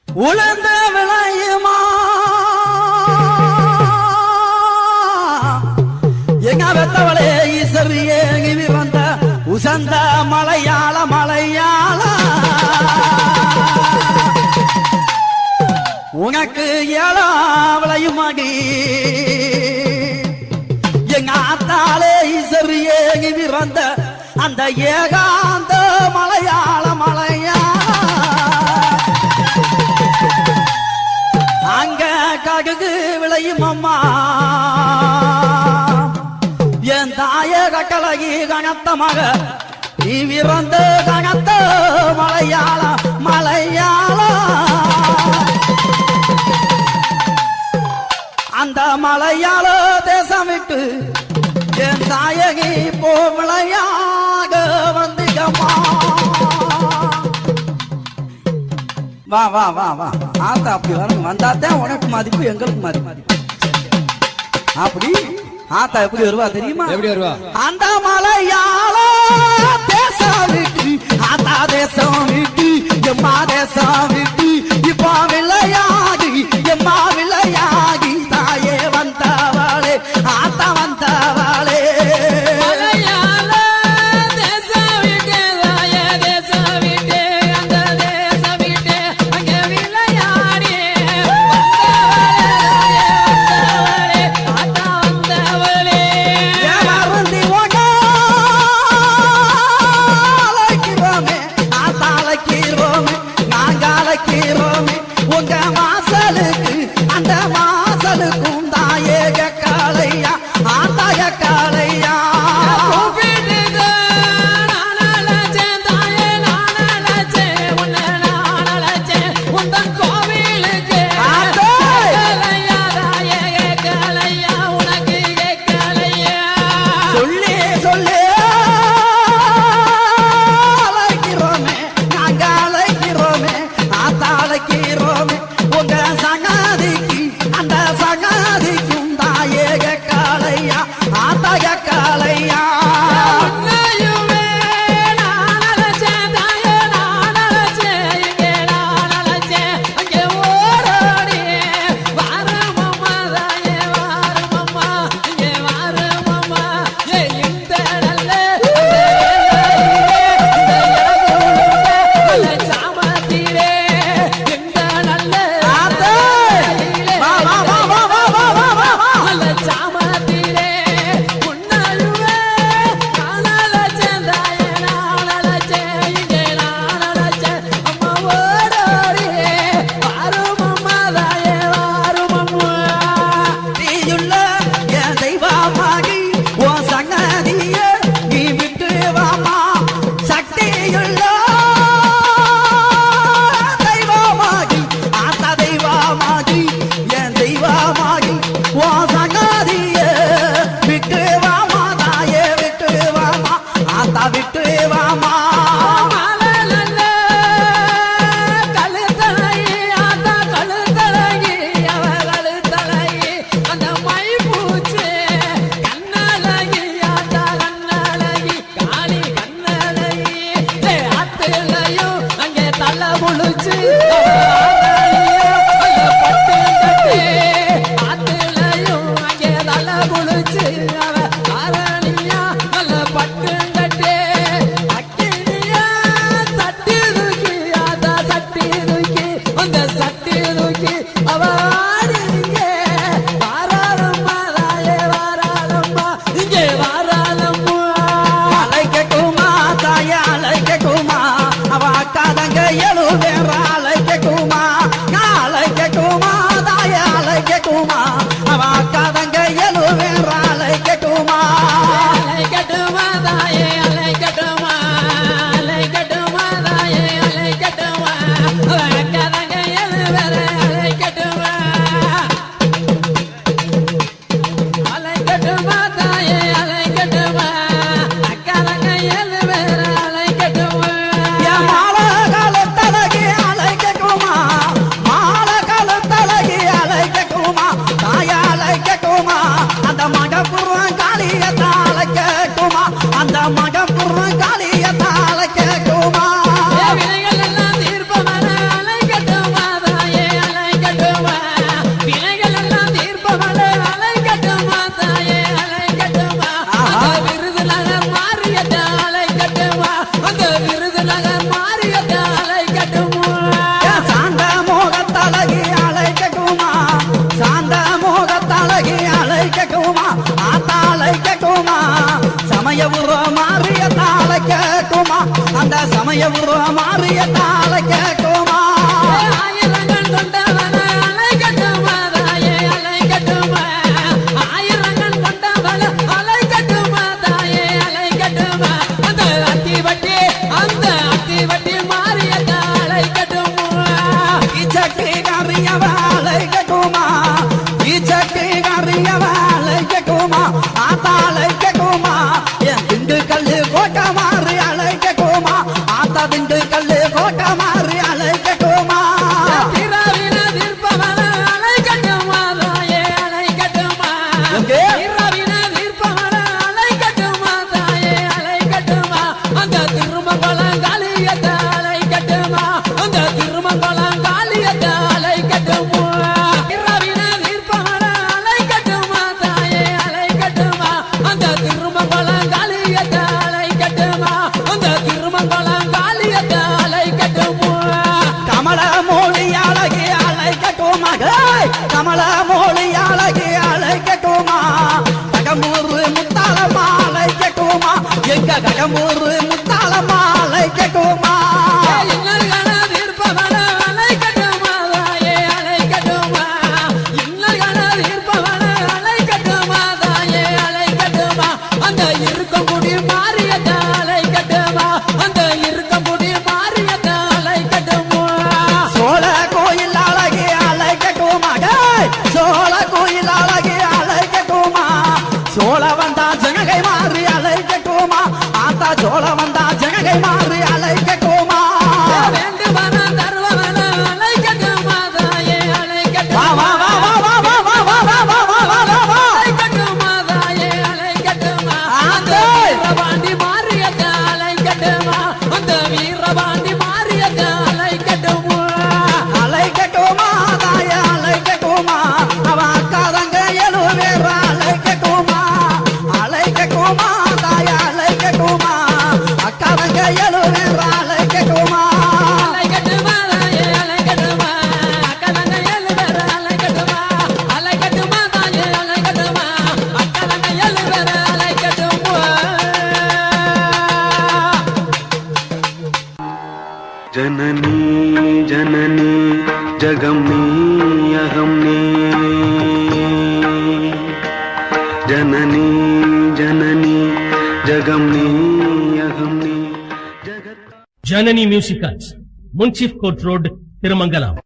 உலர்ந்த விளையுமா எங்க வெத்தவளே ஈஸ்வரியே கிவி வந்த உசந்த மலையாள மலையாள உனக்கு ஏழா விளையுமாடி எங்க ஆத்தாலே ஈஸ்வரியே கிவி வந்த அந்த ஏகாந்த மலையாள மலையாள அங்க கடுகு விளையும் அம்மா என் தாய கட்டளகி கணத்த மக நீ விறந்த கணத்த மலையாள மலையாள அந்த மலையாள தேசம் விட்டு என் தாயகி போ விளையாக வந்திகம்மா வா வா வா வா ஆத்தா அப்படி வரணும் வந்தாத்தான் உனக்கு மதிப்பு எங்களுக்கு மதிப்பு அப்படி ஆத்தா எப்படி வருவா தெரியுமா எப்படி வருவா அந்த மலையாள தேசம் விட்டு ஆத்தா தேசம் விட்டு எம்மா தேசம் விட்டு இப்போ விளையாடி எம்மா விளையாடி தாயே வந்தவாளே ஆத்தா வந்தவாளே சட்டி கறியவாளை கட்டுமா சட்டி கறியவாளை கட்டுமா ஆத்தாளை கட்டுமா என் திண்டுக்கல் கோட்டை மாறி அழைக்கட்டுமா ஆத்தா திண்டுக்கல் கோட்டை மாறி அழைக்கட்டுமா கமல மொழி அழகி அழைக்கட்டுமா கடம்பூர் முத்தாளமா அழைக்கட்டுமா எங்க கடம்பூர் முத்தாளமா அழைக்கட்டுமா சோழ கோயில் அழகி அழைக்கட்டுமா சோழ வந்தா ஜனகை மாறி அழைக்கட்டுமா ஆத்தா சோழ வந்தா ஜனகை மாறி அழைக்கட்டுமா जननी जननी जगमनी अहमनी जननी जननी जगमनी अहमनी जगत जननी म्यूजिकल्स मुंसिफ कोर्ट रोड तिरुमंगलम